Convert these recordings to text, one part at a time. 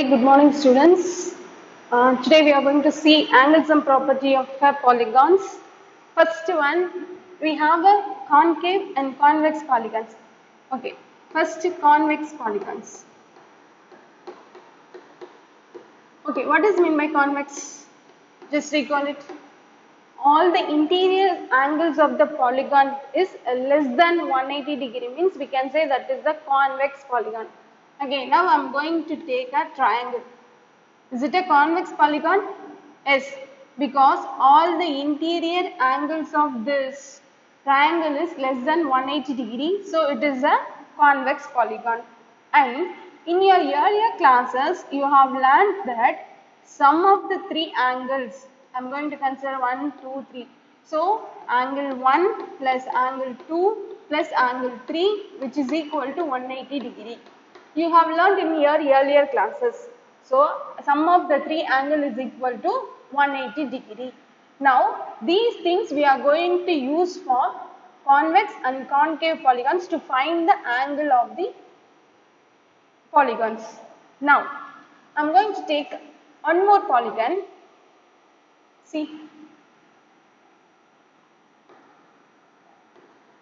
Very good morning, students. Today we are going to see angles and property of polygons. First one, we have a concave and convex polygons. Okay, first convex polygons. Okay, what is mean by convex? Just recall it. All the interior angles of the polygon is less than 180 degree, means we can say that is the convex polygon. Okay, now I am going to take a triangle. Is it a convex polygon? Yes, because all the interior angles of this triangle is less than 180 degree, so it is a convex polygon. And in your earlier classes, you have learned that sum of the three angles, I am going to consider 1, 2, 3. So, angle 1 plus angle 2 plus angle 3, which is equal to 180 degree. You have learned in your earlier classes. So, sum of the three angle is equal to 180 degree. Now, these things we are going to use for convex and concave polygons to find the angle of the polygons. Now, I am going to take one more polygon. See,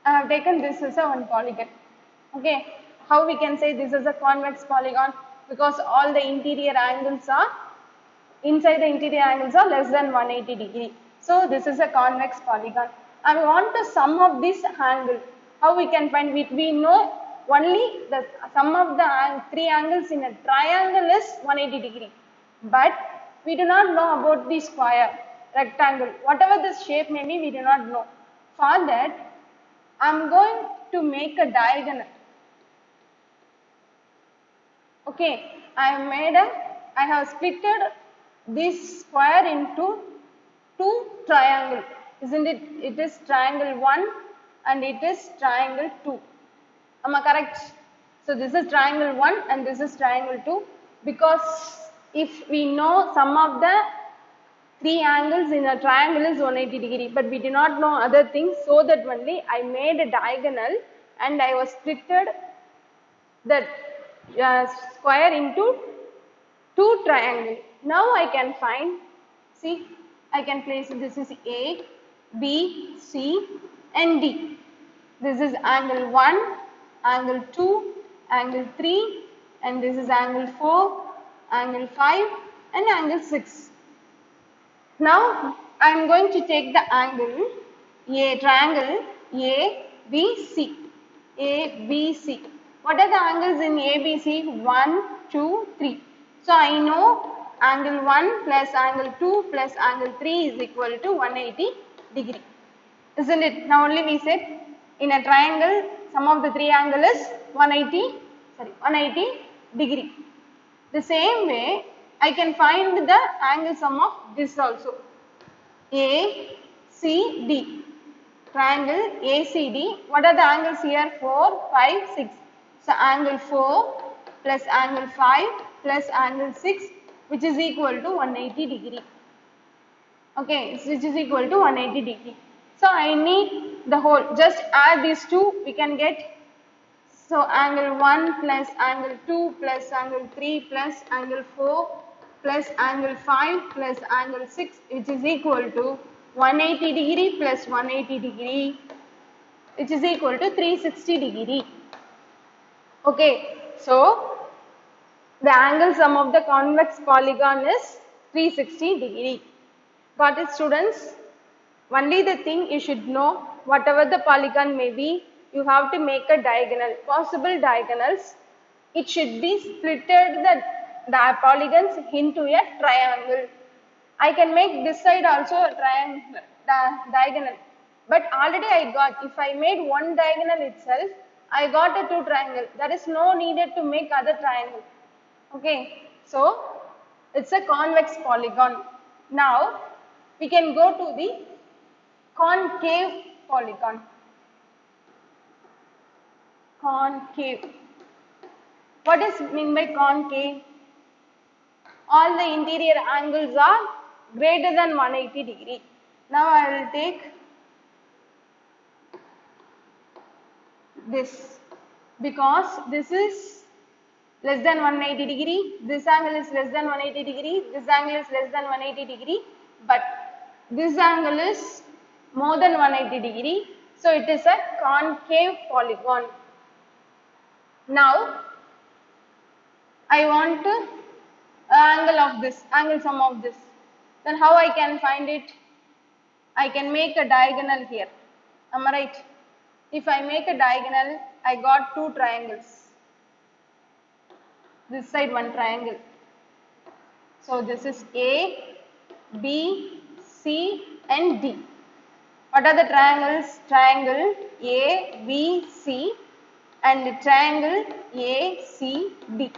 I have taken this as a one polygon. Okay, how we can say this is a convex polygon? Because all the interior angles are inside the interior angles are less than 180 degree. So this is a convex polygon. And we want the sum of this angle. How we can find it? We know only the sum of the three angles in a triangle is 180 degree. But we do not know about the square, rectangle, whatever this shape may be, we do not know. For that, I am going to make a diagonal. Okay, I have splitted this square into two triangles, isn't it? It is triangle 1 and it is triangle 2. Am I correct? So this is triangle 1 and this is triangle 2, because if we know sum of the three angles in a triangle is 180 degree, but we do not know other things, so that only I made a diagonal and I was splitted the square into two triangles. Now I can find, see, I can place this is A, B, C and D. This is angle 1, angle 2, angle 3 and this is angle 4, angle 5 and angle 6. Now I am going to take the angle triangle ABC. ABC. What are the angles in ABC? 1, 2, 3. So I know angle 1 plus angle 2 plus angle 3 is equal to 180 degree. Isn't it? Now only we said in a triangle sum of the three angle is 180 degree. The same way I can find the angle sum of this also. ACD. Triangle ACD. What are the angles here? 4, 5, 6. So angle 4 plus angle 5 plus angle 6, which is equal to 180 degree. Okay, which is equal to 180 degree. So I need the whole. Just add these two, we can get. So angle 1 plus angle 2 plus angle 3 plus angle 4 plus angle 5 plus angle 6, which is equal to 180 degree plus 180 degree, which is equal to 360 degree. Okay, so the angle sum of the convex polygon is 360 degree. Got it, students? Only the thing you should know, whatever the polygon may be, you have to make a diagonal, possible diagonals. It should be splitted the polygons into a triangle. I can make this side also a triangle, diagonal. But already I got, if I made one diagonal itself, I got a two triangle. There is no needed to make other triangle. Okay, so it's a convex polygon. Now we can go to the concave polygon. Concave. What is mean by concave? All the interior angles are greater than 180 degree. Now I will take this, because this is less than 180 degree, this angle is less than 180 degree, this angle is less than 180 degree, but this angle is more than 180 degree, so it is a concave polygon. Now I want to angle sum of this. Then how I can find it? I can make a diagonal here. Am I right? If I make a diagonal, I got two triangles. This side one triangle. So this is A, B, C and D. What are the triangles? Triangle A, B, C and triangle A, C, D.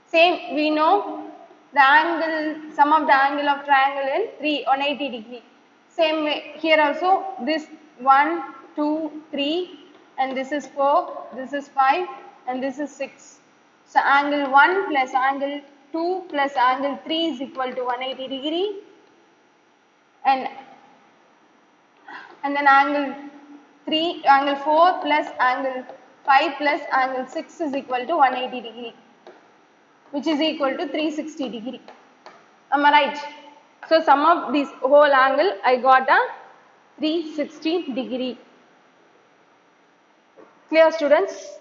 Same, we know the angle, sum of the angle of triangle in 180 degree. Same way, here also this 1, 2, 3 and this is 4, this is 5 and this is 6. So angle 1 plus angle 2 plus angle 3 is equal to 180 degree and then angle 4 plus angle 5 plus angle 6 is equal to 180 degree, which is equal to 360 degree. Am I right? So sum of this whole angle I got a 360 degree. Clear, students?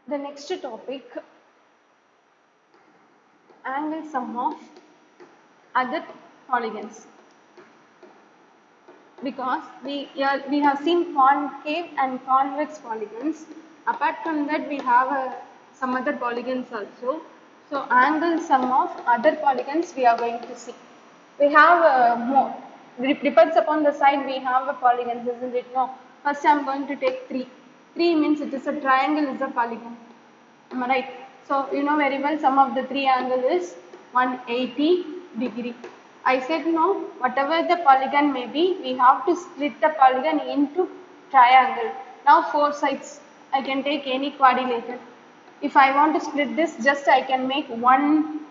The next topic, angle sum of other polygons. Because we have seen concave and convex polygons. Apart from that, we have some other polygons also. So angle sum of other polygons we are going to see. We have more. Depends upon the side we have a polygon, isn't it? No. First I am going to take 3. 3 means it is a triangle is a polygon. Am I right? So you know very well sum of the 3 angle is 180 degree. I said no, whatever the polygon may be, we have to split the polygon into triangle. Now 4 sides, I can take any quadrilateral. If I want to split this, just I can make one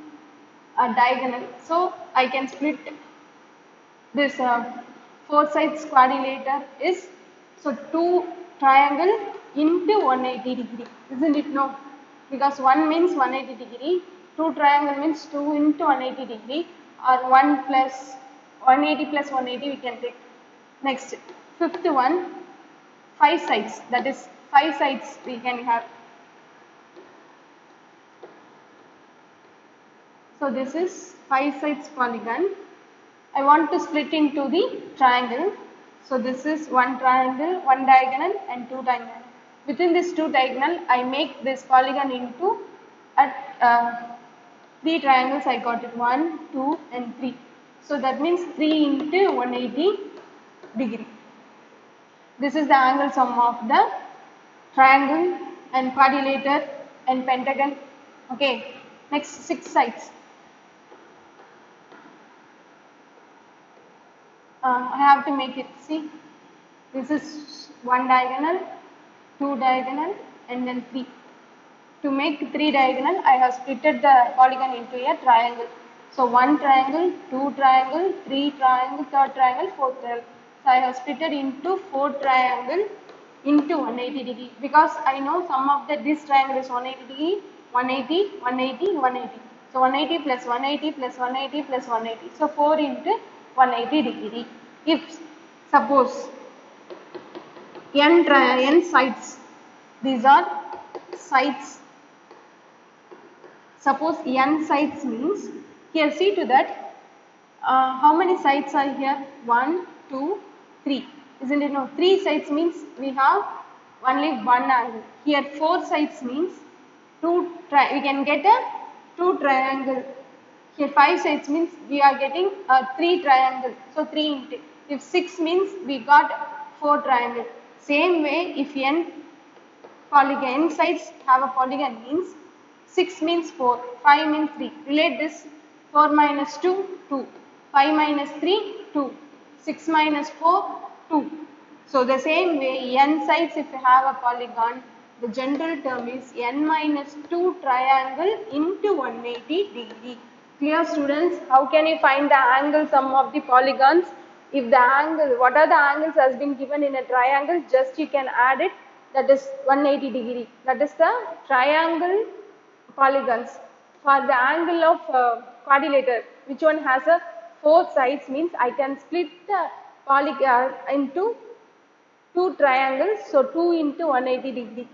diagonal. So I can split this 4 sides quadrilateral is, so 2 triangle into 180 degree, isn't it? No, because 1 means 180 degree, 2 triangle means 2 into 180 degree, or 1 plus 180 plus 180 we can take. Next, fifth one, 5 sides, that is 5 sides we can have. So this is 5 sides polygon. I want to split into the triangle. So this is one triangle, one diagonal and 2 diagonal. Within this 2 diagonal, I make this polygon into 3 triangles. I got it 1, 2 and 3. So that means 3 into 180 degree. This is the angle sum of the triangle and quadrilateral and pentagon. Okay. Next 6 sides. I have to make it, see, this is 1 diagonal, 2 diagonal and then 3. To make 3 diagonal, I have splitted the polygon into a triangle. So 1 triangle, 2 triangle, 3 triangle, 3rd triangle, 4th triangle. So I have splitted into 4 triangle into 180 degree, because I know sum of this triangle is 180 degree, 180, 180, 180. So 180 plus 180 plus 180 plus 180. So 4 into 180 degree. If suppose n sides, these are sides. Suppose n sides means, here see to that, how many sides are here? 1, 2, 3. Isn't it? No, 3 sides means we have only one angle. Here 4 sides means we can get a 2 triangle. Here 5 sides means we are getting a 3 triangle. So 3 into. If 6 means we got 4 triangle. Same way, if n sides have a polygon means 6 means 4, 5 means 3. Relate this, 4 minus 2, 2. 5 minus 3, 2. 6 minus 4, 2. So the same way, n sides if you have a polygon, the general term is n minus 2 triangle into 180 degree. Clear, students? How can you find the angle sum of the polygons? If the angle, what are the angles has been given in a triangle, just you can add it, that is 180 degree. That is the triangle polygons. For the angle of quadrilateral, which one has a 4 sides, means I can split the polygon into 2 triangles, so 2 into 180 degree.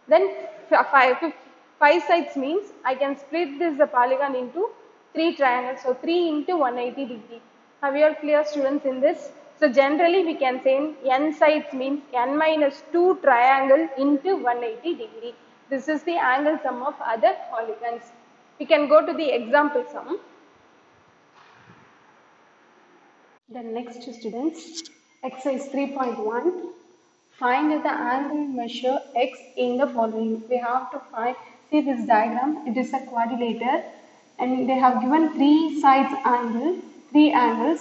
Then 5 sides means I can split this polygon into 3 triangles, so 3 into 180 degree. Have you all clear, students, in this? So generally we can say n sides means n minus 2 triangle into 180 degree. This is the angle sum of other polygons. We can go to the example sum. Then next, students, exercise 3.1. Find the angle measure x in the following. We have to find, see this diagram, it is a quadrilateral and they have given 3 sides angle, 3 angles.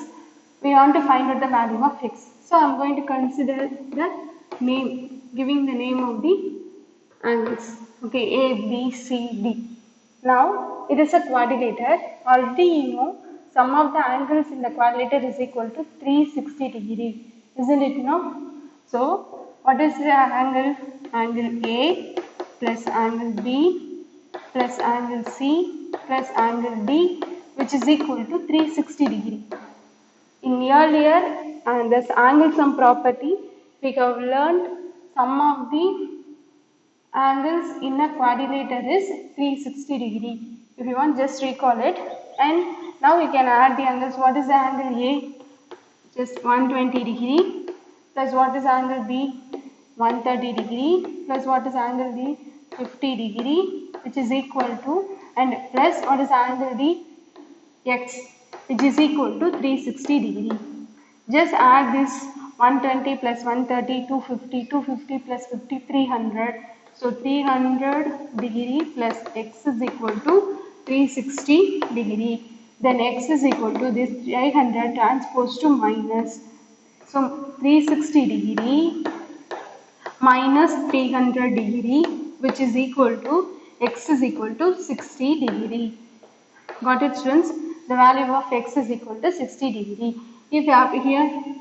We want to find out the value of x. So I am going to consider the name, giving the name of the angles. Okay, A, B, C, D. Now it is a quadrilateral. Already you know sum of the angles in the quadrilateral is equal to 360 degree. Isn't it now? So what is the angle? Angle A plus angle B plus angle C plus angle D, which is equal to 360 degree. In earlier this angle sum property, we have learned sum of the angles in a quadrilateral is 360 degree. If you want, just recall it. And now we can add the angles. What is the angle A? Just 120 degree. Plus what is angle B? 130 degree. Plus what is angle D? 50 degree, which is equal to, and plus what is angle D? X, which is equal to 360 degree. Just add this 120 plus 130, 250, 250 plus 50, 300. So 300 degree plus x is equal to 360 degree. Then x is equal to this 300 transpose to minus. So 360 degree minus 300 degree, which is equal to x is equal to 60 degree. Got it, students? The value of x is equal to 60 degree. If you have here,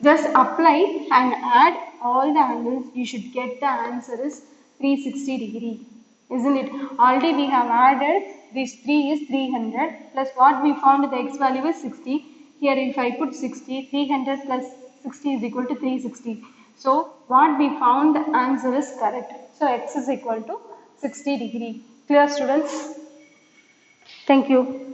just apply and add all the angles, you should get the answer is 360 degree. Isn't it? Already we have added this 3 is 300 plus what we found the x value is 60. Here if I put 60, 300 plus 60 is equal to 360. So what we found the answer is correct. So x is equal to 60 degree. Clear, students? Thank you.